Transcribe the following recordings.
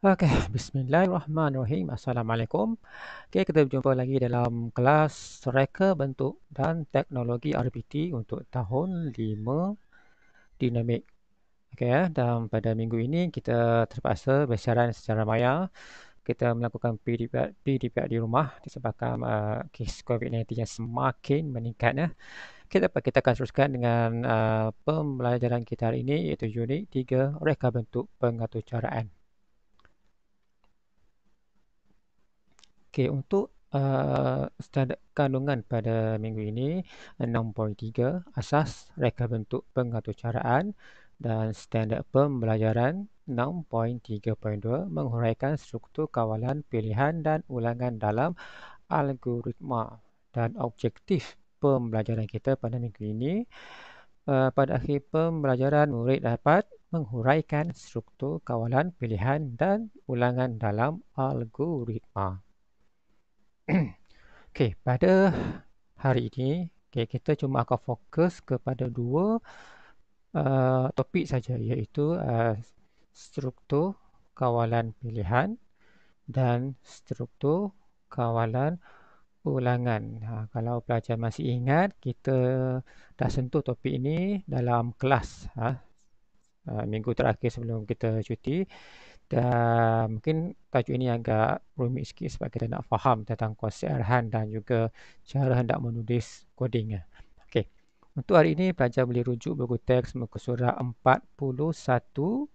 Okey, bismillahirrahmanirrahim. Assalamualaikum. Okey, kita berjumpa lagi dalam kelas Reka Bentuk dan Teknologi RPT untuk tahun 5 Dinamik. Okey ya, dan pada minggu ini kita terpaksa bersiaran secara maya. Kita melakukan PDPR di rumah disebabkan kes COVID-19 yang semakin meningkat ya. Kita akan teruskan dengan pembelajaran kita hari ini iaitu unit 3 Reka Bentuk Pengaturcaraan. Okey, untuk standard kandungan pada minggu ini 6.3 Asas Reka Bentuk Pengaturcaraan dan standard pembelajaran 6.3.2 Menguraikan struktur kawalan pilihan dan ulangan dalam algoritma. Dan objektif pembelajaran kita pada minggu ini pada akhir pembelajaran murid dapat menghuraikan struktur kawalan pilihan dan ulangan dalam algoritma. Okey, pada hari ini kita cuma akan fokus kepada dua topik saja, iaitu struktur kawalan pilihan dan struktur kawalan ulangan. Kalau pelajar masih ingat, kita dah sentuh topik ini dalam kelas minggu terakhir sebelum kita cuti. Dan mungkin tajuk ini agak rumit sikit sebab kita nak faham tentang konsep arahan dan juga cara hendak menulis coding. Okey. Untuk hari ini pelajar boleh rujuk buku teks muka surat 41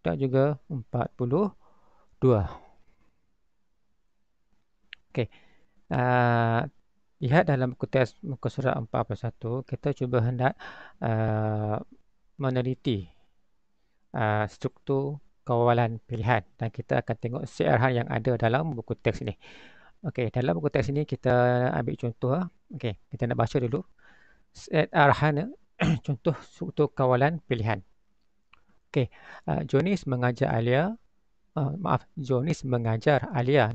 dan juga 42. Okey. Lihat dalam buku teks muka surat 41, kita cuba hendak meneliti struktur kawalan pilihan dan kita akan tengok set arahan yang ada dalam buku teks ini. Okey, dalam buku teks ini kita ambil contoh. Okey, kita nak baca dulu set arahan contoh struktur kawalan pilihan. Okey, Jonis mengajar Alia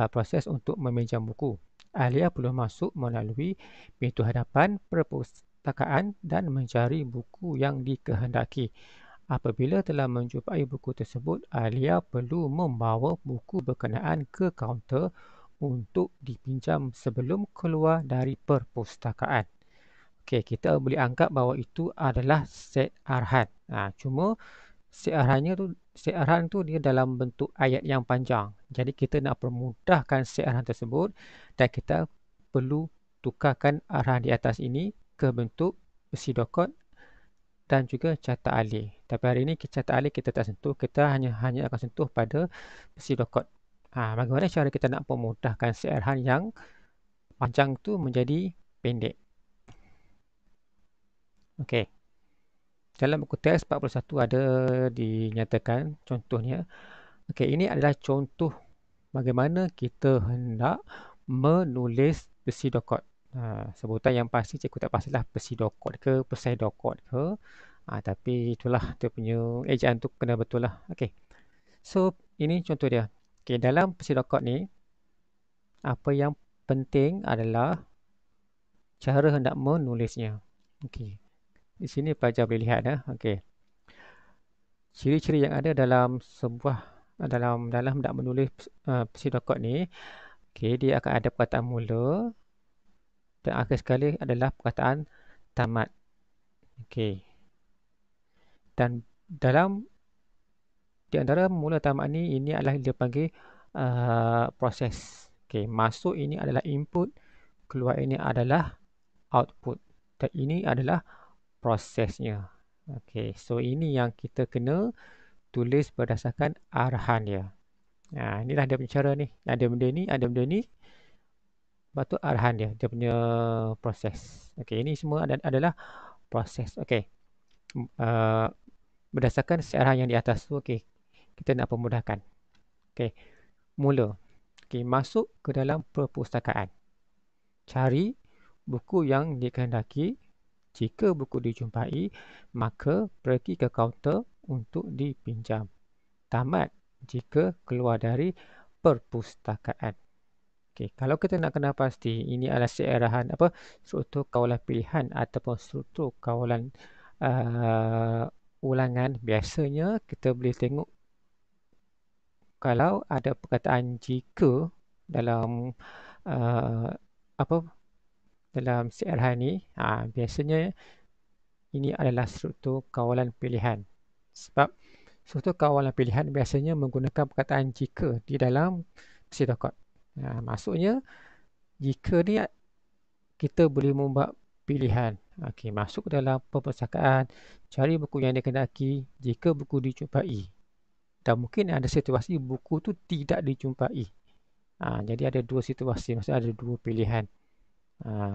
proses untuk meminjam buku. Alia perlu masuk melalui pintu hadapan perpustakaan dan mencari buku yang dikehendaki. Apabila telah menjumpai buku tersebut, Alia perlu membawa buku berkenaan ke kaunter untuk dipinjam sebelum keluar dari perpustakaan. Okey, kita boleh anggap bahawa itu adalah set arahan. Cuma set arahan tu dia dalam bentuk ayat yang panjang. Jadi kita nak permudahkan set arahan tersebut dan kita perlu tukarkan arahan di atas ini ke bentuk pseudocode dan juga catat alih. Tapi hari ini catat alih kita tak sentuh, kita hanya akan sentuh pada pseudocode. Bagaimana cara kita nak memudahkan set arahan yang panjang tu menjadi pendek? Okey. Dalam buku teks 41 ada dinyatakan contohnya. Okey, ini adalah contoh bagaimana kita hendak menulis pseudocode. Sebutan yang pasti cikgu tak pastilah pseudocode ke pseudocode ke. Tapi itulah dia punya ejaan tu kena betul lah. Okey. So, ini contoh dia. Okey, dalam pseudocode ni apa yang penting adalah cara hendak menulisnya. Okey. Di sini pelajar boleh lihat Okey. Ciri-ciri yang ada dalam dalam hendak menulis pseudocode ni, okey, dia akan ada perkataan mula dan akhir sekali adalah perkataan tamat. Okey. Dan dalam di antara mula tamat ni, ini adalah dia panggil proses. Okey, masuk ini adalah input, keluar ini adalah output. Dan ini adalah prosesnya. Okey, so ini yang kita kena tulis berdasarkan arahan dia. Inilah dia punya cara ni. Ada benda ni, ada benda ni. Lepas tu arahan dia, dia punya proses. Okey, ini semua adalah proses. Okey. Berdasarkan arahan yang di atas tu, okey, kita nak pemudahkan. Okey, mula. Okey, masuk ke dalam perpustakaan. Cari buku yang dikehendaki. Jika buku dijumpai, maka pergi ke kaunter untuk dipinjam. Tamat jika keluar dari perpustakaan. Okey, kalau kita nak kenal pasti ini adalah set arahan struktur kawalan pilihan ataupun struktur kawalan ulangan, biasanya kita boleh tengok kalau ada perkataan jika dalam uh, apa dalam CRH ni, biasanya ini adalah struktur kawalan pilihan. Sebab struktur kawalan pilihan biasanya menggunakan perkataan jika di dalam pseudocode. Maksudnya jika ni kita boleh membuat pilihan. Okey, masuk ke dalam perpustakaan, cari buku yang dikehendaki jika buku dijumpai. Dan mungkin ada situasi buku tu tidak dijumpai. Jadi ada dua situasi, maksudnya ada dua pilihan.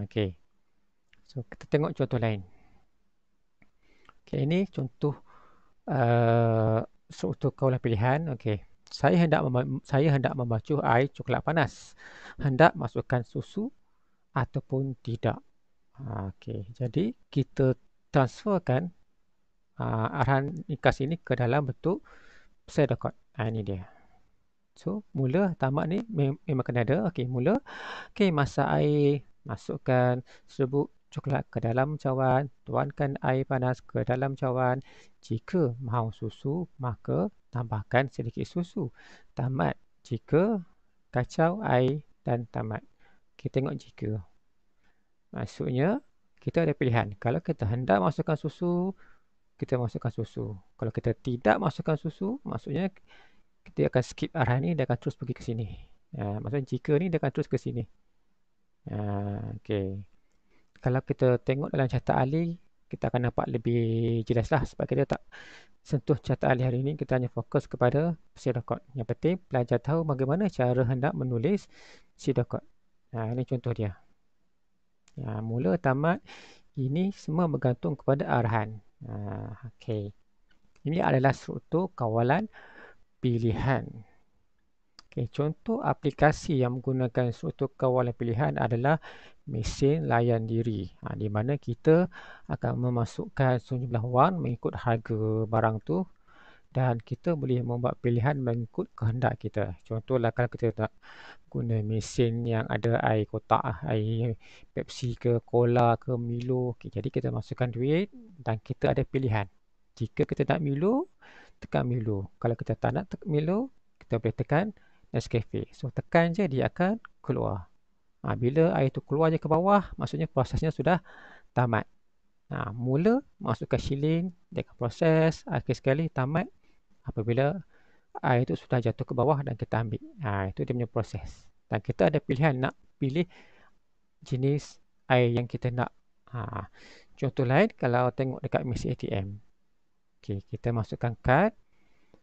Okey. So kita tengok contoh lain. Okey, ini contoh struktur kawalan pilihan. Okey. Saya hendak membasuh air coklat panas. Hendak masukkan susu ataupun tidak. Okey. Jadi kita transferkan arahan ringkas ini ke dalam bentuk pseudocode. Ini dia. So, mula tamat ni memang kena ada. Okey, mula. Okey, masak air. Masukkan serbuk coklat ke dalam cawan. Tuangkan air panas ke dalam cawan. Jika mahu susu, maka tambahkan sedikit susu. Tamat. Jika kacau air dan tamat. Kita tengok jika. Maksudnya, kita ada pilihan. Kalau kita hendak masukkan susu, kita masukkan susu. Kalau kita tidak masukkan susu, maksudnya kita akan skip arah ni, dia akan terus pergi ke sini. Maksudnya jika ni, dia akan terus ke sini. Okay. Kalau kita tengok dalam carta ahli, kita akan nampak lebih jelas lah. Sebab kita tak sentuh carta ahli hari ini, kita hanya fokus kepada pseudocode. Yang penting, pelajar tahu bagaimana cara hendak menulis pseudocode. Ini contoh dia. Mula, tamat, ini semua bergantung kepada arahan. Okay. Ini adalah struktur kawalan pilihan. Okay, contoh aplikasi yang menggunakan struktur kawalan pilihan adalah mesin layan diri. Di mana kita akan memasukkan sejumlah wang mengikut harga barang tu dan kita boleh membuat pilihan mengikut kehendak kita. Contohlah kalau kita nak guna mesin yang ada air kotak, air Pepsi ke, Cola ke, Milo. Okay, jadi kita masukkan duit dan kita ada pilihan. Jika kita nak Milo, tekan Milo. Kalau kita tak nak Milo, kita boleh tekan Nescafe. So tekan je dia akan keluar. Bila air tu keluar je ke bawah, maksudnya prosesnya sudah tamat. Mula masukkan shilling, dia akan proses, akhir sekali tamat apabila air itu sudah jatuh ke bawah dan kita ambil. Itu dia punya proses. Dan kita ada pilihan nak pilih jenis air yang kita nak. Contoh lain kalau tengok dekat mesin ATM. Okay, kita masukkan kad,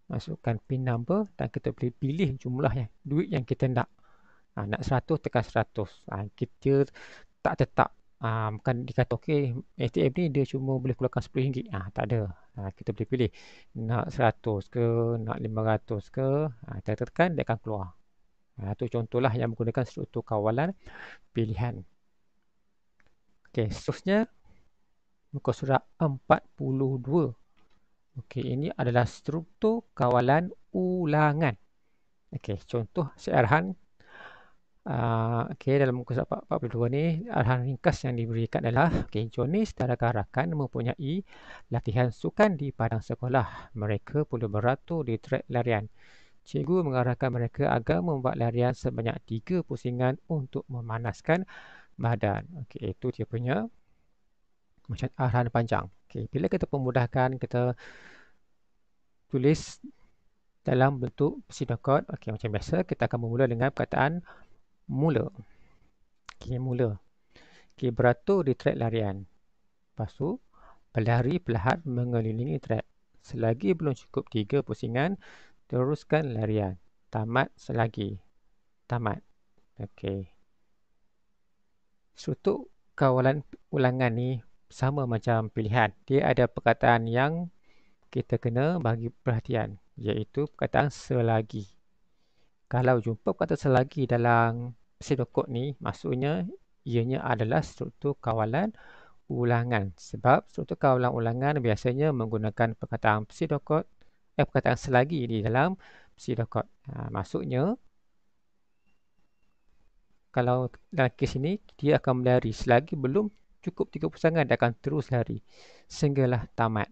masukkan PIN number dan kita boleh pilih jumlah duit yang kita nak. Nak 100 tekan 100. Kita tak tetap. Bukan dikata okey ATM ni dia cuma boleh keluarkan RM10. Tak ada. Kita boleh pilih nak 100 ke, nak 500 ke. Kita tekan dia akan keluar. Itu contohlah yang menggunakan struktur kawalan pilihan. Okey, seterusnya muka surat 42. Okey, ini adalah struktur kawalan ulangan. Okey, contoh searahan. Okey, dalam muka surat 42 ni, arahan ringkas yang diberikan adalah Jonis dan rakan-rakan mempunyai latihan sukan di padang sekolah. Mereka perlu beratur di trek larian. Cikgu mengarahkan mereka agar membuat larian sebanyak 3 pusingan untuk memanaskan badan. Okey, itu dia punya macam arahan panjang. Okey, bila kita pemudahkan, kita tulis dalam bentuk pseudocode. Okey, macam biasa kita akan memula dengan perkataan mula. Okey, mula. Okey, beratur di trek larian. Lepas tu, berlari perlahan mengelilingi trek. Selagi belum cukup 3 pusingan, teruskan larian. Tamat selagi. Tamat. Okey. Struktur kawalan ulangan ni sama macam pilihan. Dia ada perkataan yang kita kena bagi perhatian, iaitu perkataan selagi. Kalau jumpa perkataan selagi dalam pseudocode ni, maksudnya ianya adalah struktur kawalan ulangan. Sebab struktur kawalan ulangan biasanya menggunakan perkataan pseudocode, perkataan selagi di dalam pseudocode. Maksudnya, kalau dalam kes ini, dia akan berlari selagi belum cukup 3 pusingan, dia akan terus lari sehinggalah tamat.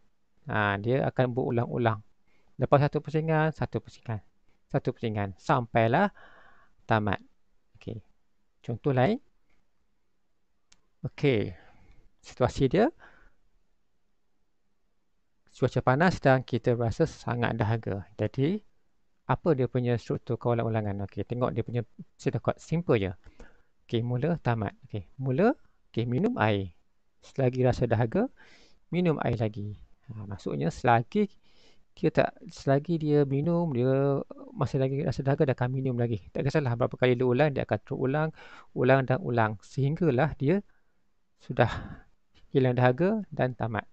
Dia akan berulang-ulang. Lepas 1 pusingan, 1 pusingan. satu pusingan sampailah tamat. Okey. Contoh lain. Okey. Situasi dia cuaca panas dan kita rasa sangat dahaga. Jadi apa dia punya struktur kawalan ulangan? Okey, tengok dia punya sedekot. Simple je. Okey, mula tamat. Okey, mula okey, minum air. Selagi rasa dahaga, minum air lagi. Maksudnya selagi dia minum, dia masih lagi rasa dahaga, dia akan minum lagi. Tak kisahlah berapa kali dia ulang, dia akan terulang, ulang dan ulang sehinggalah dia sudah hilang dahaga dan tamat.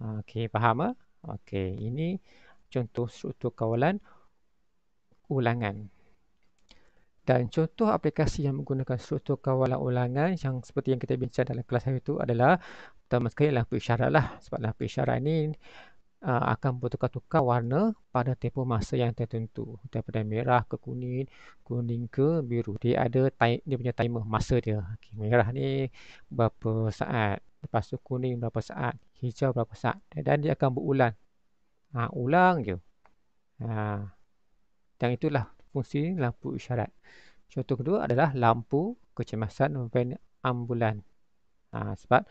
Okey, faham ah? Okey, ini contoh struktur kawalan ulangan. Dan contoh aplikasi yang menggunakan struktur kawalan ulangan yang seperti yang kita bincang dalam kelas hari itu adalah pertama sekali lampu isyarat lah. Sebab lampu isyarat ini akan bertukar-tukar warna pada tempoh masa yang tertentu. Daripada merah ke kuning, kuning ke biru. Dia ada dia punya timer masa dia. Okay, merah ni berapa saat. Lepas tu kuning berapa saat. Hijau berapa saat. Dan dia akan berulang. Ulang je. Dan itulah fungsi lampu isyarat. Contoh kedua adalah lampu kecemasan van ambulan. Sebab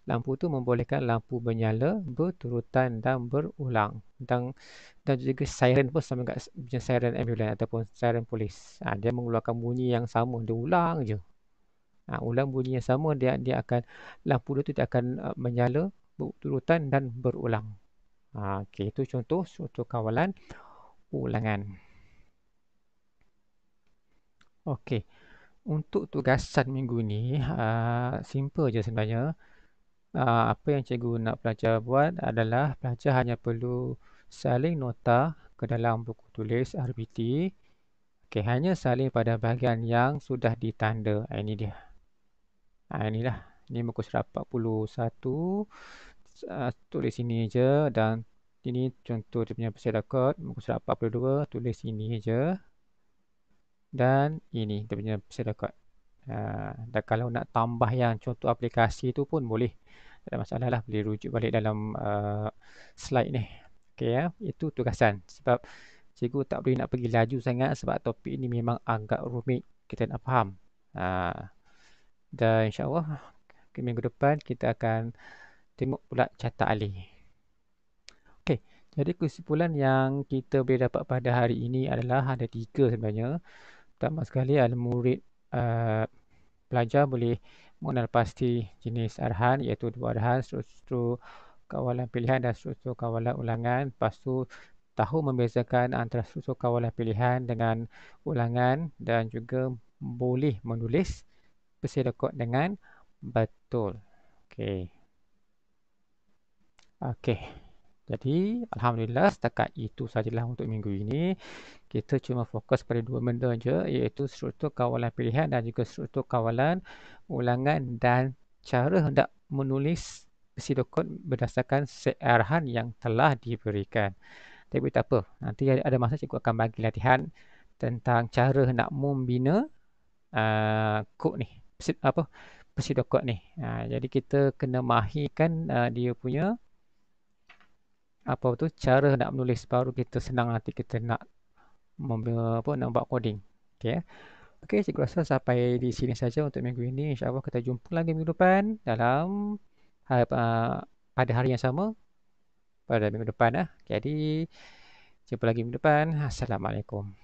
lampu tu membolehkan lampu menyala berturutan dan berulang. Dan juga siren pun sama dengan macam siren ambulan ataupun siren polis. Dia mengeluarkan bunyi yang sama, dia ulang je. Ulang bunyi yang sama, dia akan lampu dia akan menyala berturutan dan berulang. Okey, itu contoh kawalan ulangan. Okey. Untuk tugasan minggu ni, simple je sebenarnya. Apa yang cikgu nak pelajar buat adalah pelajar hanya perlu salin nota ke dalam buku tulis RBT. Okey, hanya salin pada bahagian yang sudah ditanda. Ini dia. Inilah. Ini muka surat 41. Tulis sini je dan ini contoh dia punya peserta kod. Muka surat 42, tulis sini je. Dan ini dia punya peserta kod. Dan kalau nak tambah yang contoh aplikasi tu pun boleh. Tak ada masalah lah. Boleh rujuk balik dalam slide ni. Okey ya. Itu tugasan. Sebab cikgu tak boleh nak pergi laju sangat sebab topik ni memang agak rumit. Kita nak faham. Dan insyaAllah ke minggu depan kita akan tengok pula carta alih. Okey. Jadi kesimpulan yang kita boleh dapat pada hari ini adalah ada 3 sebenarnya. Pertama sekali adalah murid pelajar boleh mengenal pasti jenis arahan iaitu 2 arahan, struktur kawalan pilihan dan struktur kawalan ulangan. Lepas tu tahu membezakan antara struktur kawalan pilihan dengan ulangan dan juga boleh menulis pseudocode dengan betul. Okey. Okey. Jadi alhamdulillah setakat itu sajalah untuk minggu ini. Kita cuma fokus pada 2 benda je iaitu struktur kawalan pilihan dan juga struktur kawalan ulangan dan cara hendak menulis pseudocode berdasarkan set arahan yang telah diberikan. Tapi tak apa, nanti ada masa cikgu akan bagi latihan tentang cara hendak membina kod ni, pseudocode ni. Jadi kita kena mahirkan dia punya cara nak menulis, baru kita senang nanti kita nak nak buat coding. Okey. Okey, cikgu rasa sampai di sini saja untuk minggu ini. InsyaAllah kita jumpa lagi minggu depan dalam pada hari yang sama pada minggu depan. Jadi jumpa lagi minggu depan. Assalamualaikum.